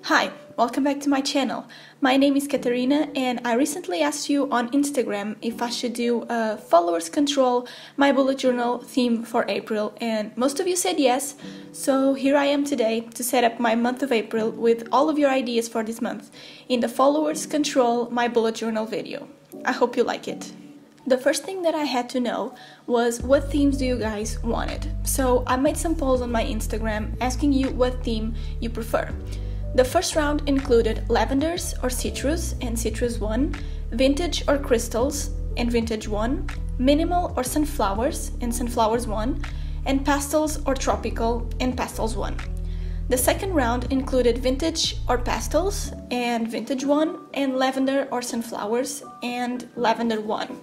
Hi, welcome back to my channel. My name is Katarina and I recently asked you on Instagram if I should do a followers control my bullet journal theme for April, and most of you said yes, so here I am today to set up my month of April with all of your ideas for this month in the followers control my bullet journal video. I hope you like it. The first thing that I had to know was what themes do you guys wanted. So I made some polls on my Instagram asking you what theme you prefer. The first round included lavenders or citrus and citrus 1, vintage or crystals and vintage 1, minimal or sunflowers and sunflowers 1, and pastels or tropical and pastels 1. The second round included vintage or pastels and vintage 1, and lavender or sunflowers and lavender 1.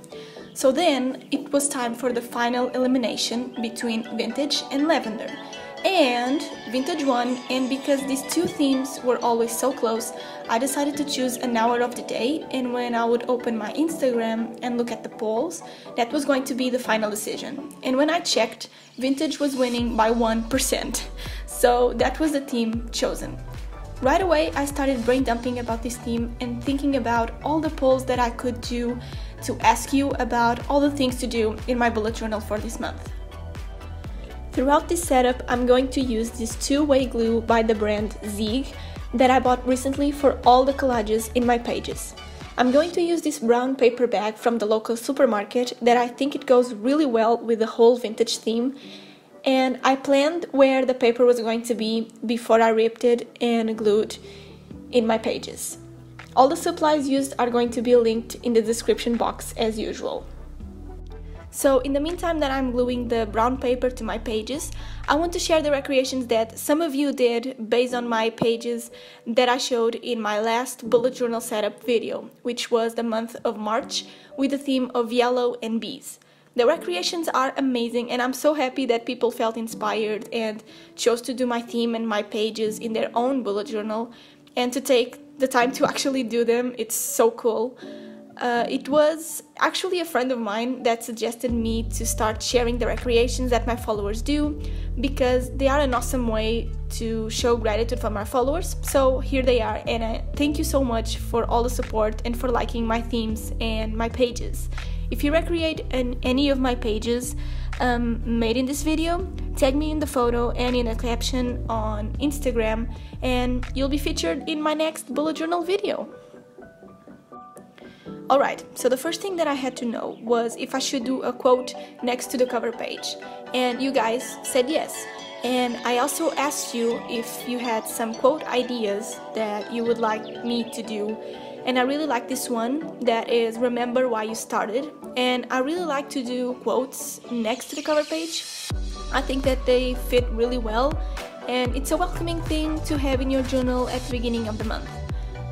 So then it was time for the final elimination between vintage and lavender and vintage 1, and because these two themes were always so close, I decided to choose an hour of the day, and when I would open my Instagram and look at the polls, that was going to be the final decision. And when I checked, vintage was winning by 1%, so that was the theme chosen. Right away I started brain dumping about this theme and thinking about all the polls that I could do to ask you about all the things to do in my bullet journal for this month. Throughout this setup, I'm going to use this two-way glue by the brand Zig that I bought recently for all the collages in my pages. I'm going to use this brown paper bag from the local supermarket that I think it goes really well with the whole vintage theme, and I planned where the paper was going to be before I ripped it and glued in my pages. All the supplies used are going to be linked in the description box as usual. So in the meantime that I'm gluing the brown paper to my pages, I want to share the recreations that some of you did based on my pages that I showed in my last bullet journal setup video, which was the month of March with the theme of yellow and bees. The recreations are amazing and I'm so happy that people felt inspired and chose to do my theme and my pages in their own bullet journal and to take the time to actually do them. It's so cool. It was actually a friend of mine that suggested me to start sharing the recreations that my followers do because they are an awesome way to show gratitude from our followers. So here they are, and I thank you so much for all the support and for liking my themes and my pages. If you recreate any of my pages made in this video, tag me in the photo and in a caption on Instagram and you'll be featured in my next bullet journal video. Alright, so the first thing that I had to know was if I should do a quote next to the cover page, and you guys said yes. And I also asked you if you had some quote ideas that you would like me to do, and I really like this one that is remember why you started, and I really like to do quotes next to the cover page. I think that they fit really well and it's a welcoming thing to have in your journal at the beginning of the month.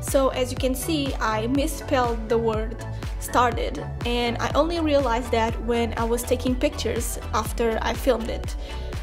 So as you can see, I misspelled the word started, and I only realized that when I was taking pictures after I filmed it.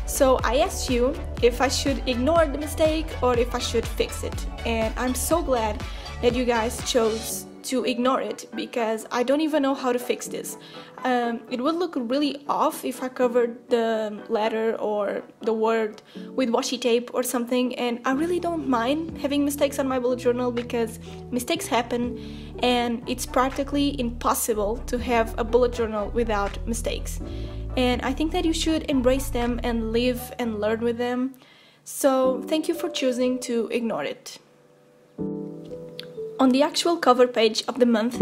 So I asked you if I should ignore the mistake or if I should fix it, and I'm so glad that you guys chose to ignore it because I don't even know how to fix this. It would look really off if I covered the letter or the word with washi tape or something, and I really don't mind having mistakes on my bullet journal because mistakes happen and it's practically impossible to have a bullet journal without mistakes. And I think that you should embrace them and live and learn with them. So thank you for choosing to ignore it. On the actual cover page of the month,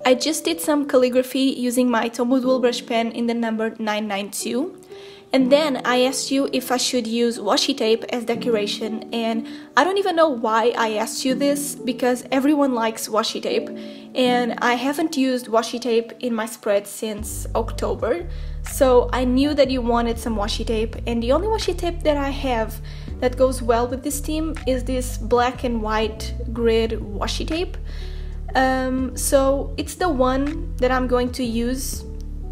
I just did some calligraphy using my Tombow brush pen in the number 992. And then I asked you if I should use washi tape as decoration, and I don't even know why I asked you this because everyone likes washi tape and I haven't used washi tape in my spread since October, so I knew that you wanted some washi tape, and the only washi tape that I have that goes well with this theme is this black and white grid washi tape. So it's the one that I'm going to use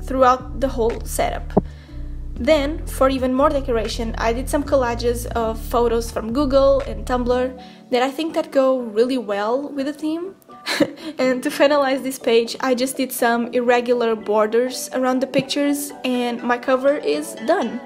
throughout the whole setup. Then, for even more decoration, I did some collages of photos from Google and Tumblr that I think that go really well with the theme. And to finalize this page, I just did some irregular borders around the pictures and my cover is done.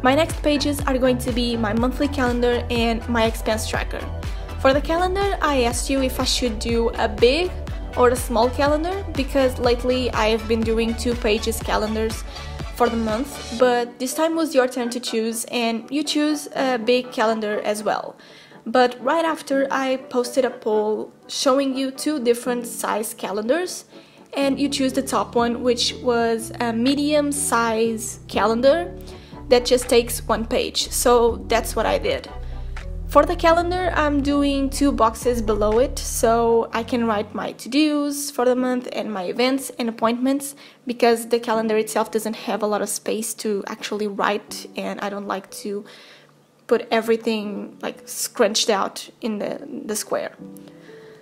My next pages are going to be my monthly calendar and my expense tracker. For the calendar, I asked you if I should do a big or a small calendar because lately I have been doing 2 pages calendars for the month, but this time was your turn to choose and you choose a big calendar as well. But right after, I posted a poll showing you 2 different size calendars and you choose the top one, which was a medium size calendar that just takes 1 page. So that's what I did. For the calendar, I'm doing 2 boxes below it so I can write my to-dos for the month and my events and appointments because the calendar itself doesn't have a lot of space to actually write and I don't like to put everything like scrunched out in the square.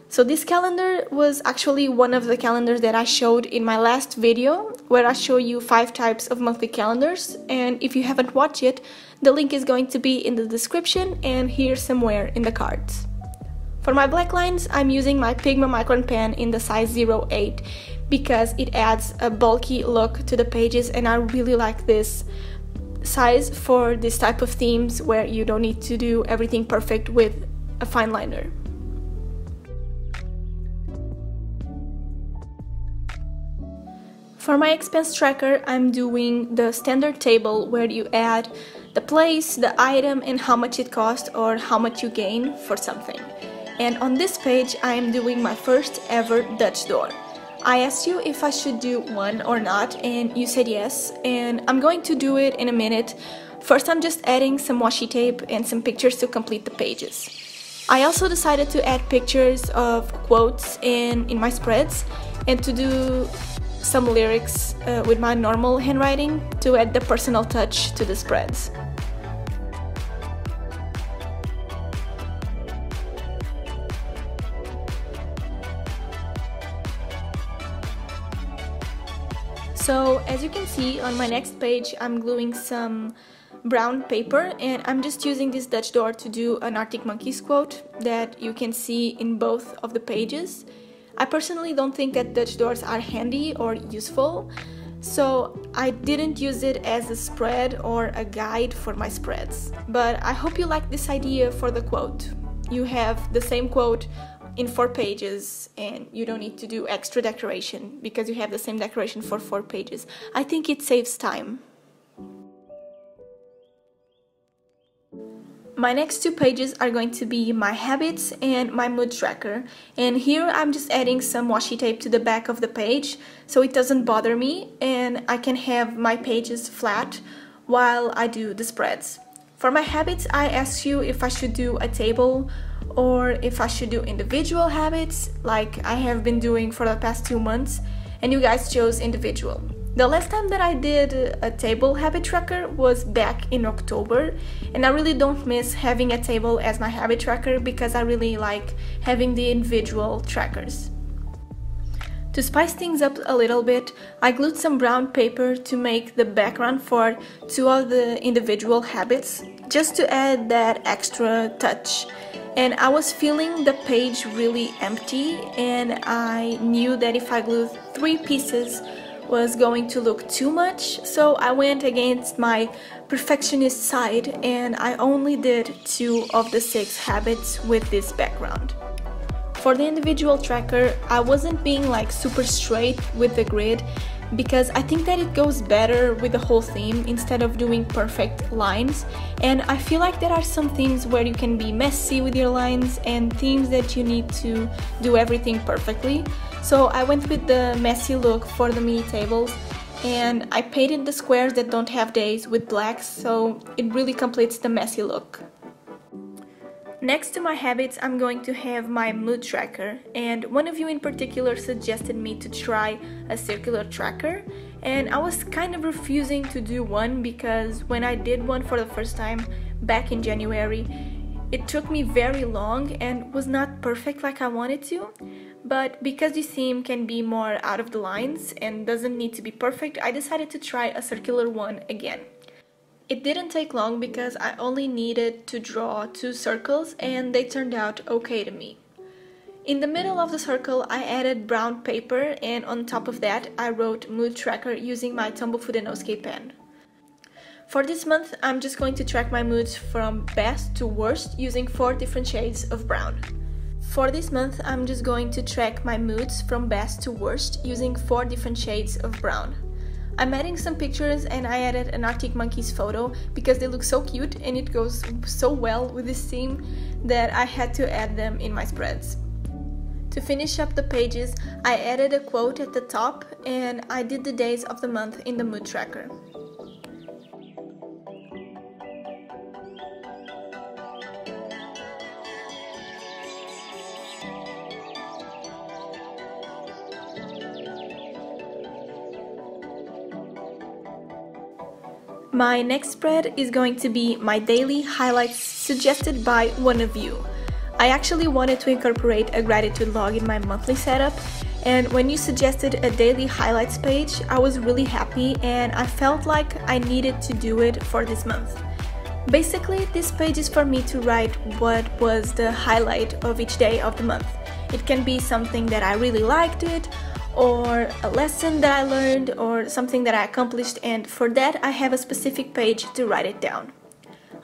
So this calendar was actually one of the calendars that I showed in my last video where I show you 5 types of monthly calendars, and if you haven't watched it, the link is going to be in the description and here somewhere in the cards. For my black lines, I'm using my Pigma Micron pen in the size 08 because it adds a bulky look to the pages and I really like this size for this type of themes where you don't need to do everything perfect with a fine liner. For my expense tracker, I'm doing the standard table where you add the place, the item, and how much it costs or how much you gain for something. And on this page, I am doing my first ever Dutch door. I asked you if I should do one or not, and you said yes, and I'm going to do it in a minute. First, I'm just adding some washi tape and some pictures to complete the pages. I also decided to add pictures of quotes in my spreads and to do some lyrics with my normal handwriting to add the personal touch to the spreads. So as you can see on my next page, I'm gluing some brown paper and I'm just using this Dutch door to do an Arctic Monkeys quote that you can see in both of the pages. I personally don't think that Dutch doors are handy or useful, so I didn't use it as a spread or a guide for my spreads. But I hope you like this idea for the quote. You have the same quote in 4 pages and you don't need to do extra decoration because you have the same decoration for 4 pages. I think it saves time. My next 2 pages are going to be my habits and my mood tracker, and here I'm just adding some washi tape to the back of the page so it doesn't bother me and I can have my pages flat while I do the spreads. For my habits, I asked you if I should do a table or if I should do individual habits like I have been doing for the past 2 months, and you guys chose individual. The last time that I did a table habit tracker was back in October, and I really don't miss having a table as my habit tracker because I really like having the individual trackers. To spice things up a little bit, I glued some brown paper to make the background for 2 of the individual habits, just to add that extra touch. And I was feeling the page really empty, and I knew that if I glued 3 pieces was going to look too much, so I went against my perfectionist side and I only did 2 of the 6 habits with this background. For the individual tracker, I wasn't being like super straight with the grid because I think that it goes better with the whole theme instead of doing perfect lines, and I feel like there are some themes where you can be messy with your lines and themes that you need to do everything perfectly. So I went with the messy look for the mini tables and I painted the squares that don't have days with black, so it really completes the messy look. Next to my habits, I'm going to have my mood tracker, and one of you in particular suggested me to try a circular tracker, and I was kind of refusing to do one because when I did one for the first time back in January, it took me very long and was not perfect like I wanted to. But because this theme can be more out of the lines and doesn't need to be perfect, I decided to try a circular one again. It didn't take long because I only needed to draw 2 circles and they turned out okay to me. In the middle of the circle, I added brown paper, and on top of that I wrote mood tracker using my Tombow Fudenosuke pen. For this month, I'm just going to track my moods from best to worst using 4 different shades of brown. For this month, I'm just going to track my moods from best to worst using 4 different shades of brown. I'm adding some pictures and I added an Arctic Monkeys photo because they look so cute and it goes so well with this theme that I had to add them in my spreads. To finish up the pages, I added a quote at the top and I did the days of the month in the mood tracker. My next spread is going to be my daily highlights suggested by one of you. I actually wanted to incorporate a gratitude log in my monthly setup, and when you suggested a daily highlights page, I was really happy and I felt like I needed to do it for this month. Basically, this page is for me to write what was the highlight of each day of the month. It can be something that I really liked it, or a lesson that I learned, or something that I accomplished, and for that I have a specific page to write it down.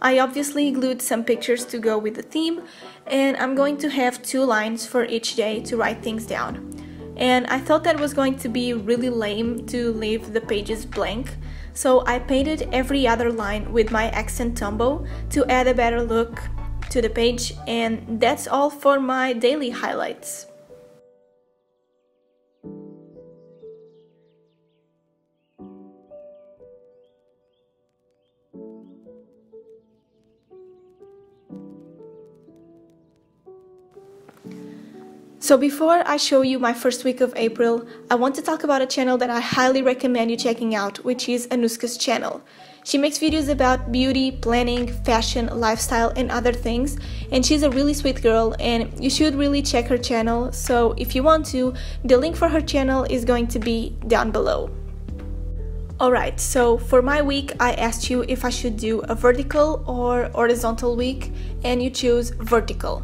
I obviously glued some pictures to go with the theme, and I'm going to have 2 lines for each day to write things down. And I thought that was going to be really lame to leave the pages blank, so I painted every other line with my accent Tombow to add a better look to the page, and that's all for my daily highlights. So before I show you my first week of April, I want to talk about a channel that I highly recommend you checking out, which is Anuska's channel. She makes videos about beauty, planning, fashion, lifestyle, and other things, and she's a really sweet girl and you should really check her channel, so if you want to, the link for her channel is going to be down below. Alright, so for my week I asked you if I should do a vertical or horizontal week, and you choose vertical.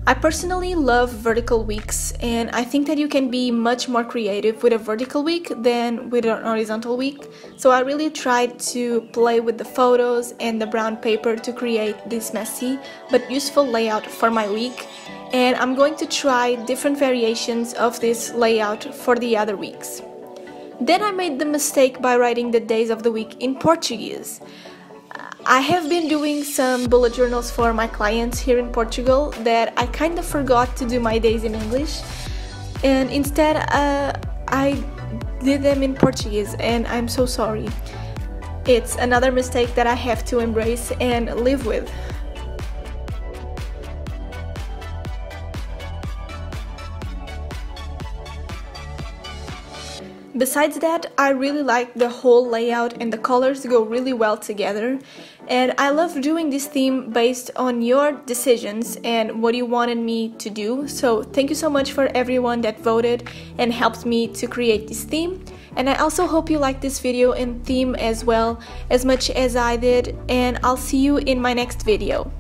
I personally love vertical weeks, and I think that you can be much more creative with a vertical week than with an horizontal week, so I really tried to play with the photos and the brown paper to create this messy but useful layout for my week, and I'm going to try different variations of this layout for the other weeks. Then I made the mistake by writing the days of the week in Portuguese. I have been doing some bullet journals for my clients here in Portugal that I kind of forgot to do my days in English, and instead I did them in Portuguese, and I'm so sorry. It's another mistake that I have to embrace and live with. Besides that, I really like the whole layout and the colors go really well together, and I love doing this theme based on your decisions and what you wanted me to do, so thank you so much for everyone that voted and helped me to create this theme. And I also hope you liked this video and theme as well as much as I did, and I'll see you in my next video.